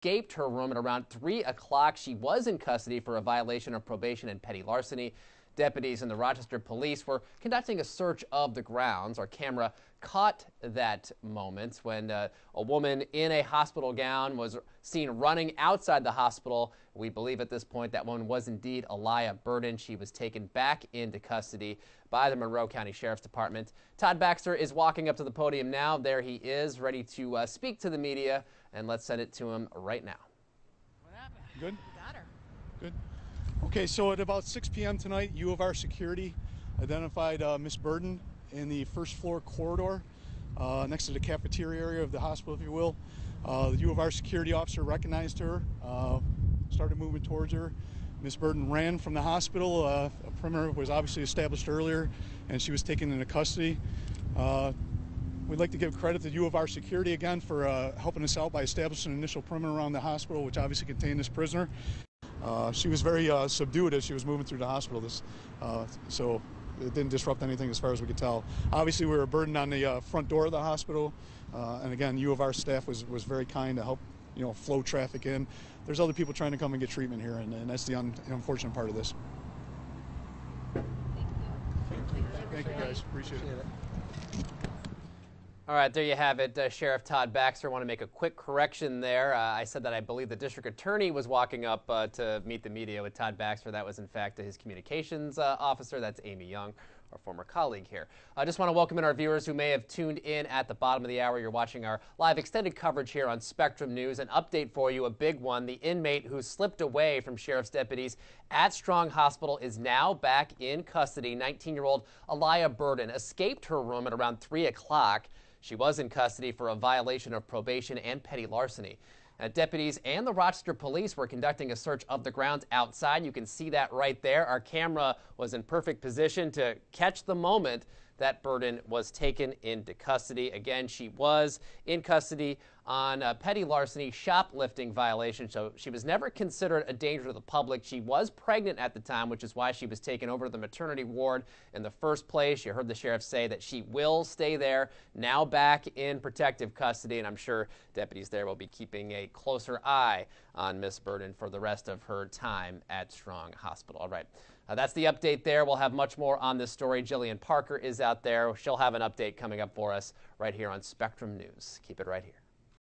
escaped her room at around 3 o'clock. She was in custody for a violation of probation and petty larceny. Deputies and the Rochester police were conducting a search of the grounds. Our camera caught that moment when a woman in a hospital gown was seen running outside the hospital. We believe at this point that woman was indeed Aliyah Burden. She was taken back into custody by the Monroe County Sheriff's Department. Todd Baxter is walking up to the podium now. There he is, ready to speak to the media, and let's send it to him right now. What happened? Good? You got her. Good. Okay, so at about 6 p.m. tonight, U of R security identified Miss Burden in the first floor corridor next to the cafeteria area of the hospital, if you will. The U of R security officer recognized her, started moving towards her. Miss Burden ran from the hospital. A perimeter was obviously established earlier, and she was taken into custody. We'd like to give credit to U of R security again for helping us out by establishing an initial perimeter around the hospital, which obviously contained this prisoner. She was very subdued as she was moving through the hospital, so it didn't disrupt anything as far as we could tell. Obviously, we were burdened on the front door of the hospital, and again, U of R staff was very kind to help, flow traffic in. There's other people trying to come and get treatment here, and that's the unfortunate part of this. Thank you, guys. Appreciate it. All right, there you have it. Sheriff Todd Baxter. I want to make a quick correction there. I said that I believe the district attorney was walking up to meet the media with Todd Baxter. That was, in fact, his communications officer. That's Amy Young, our former colleague here. I just want to welcome in our viewers who may have tuned in at the bottom of the hour. You're watching our live extended coverage here on Spectrum News. An update for you, a big one. The inmate who slipped away from sheriff's deputies at Strong Hospital is now back in custody. 19-year-old Aliyah Burden escaped her room at around 3 o'clock. She was in custody for a violation of probation and petty larceny. Deputies and the Rochester police were conducting a search of the grounds outside. You can see that right there. Our camera was in perfect position to catch the moment that Burden was taken into custody. Again, she was in custody on a petty larceny shoplifting violation, so she was never considered a danger to the public. She was pregnant at the time, which is why she was taken over to the maternity ward in the first place. You heard the sheriff say that she will stay there, now back in protective custody, and I'm sure deputies there will be keeping a closer eye on Miss Burden for the rest of her time at Strong Hospital. All right. That's the update there. We'll have much more on this story. Jillian Parker is out there. She'll have an update coming up for us right here on Spectrum News. Keep it right here.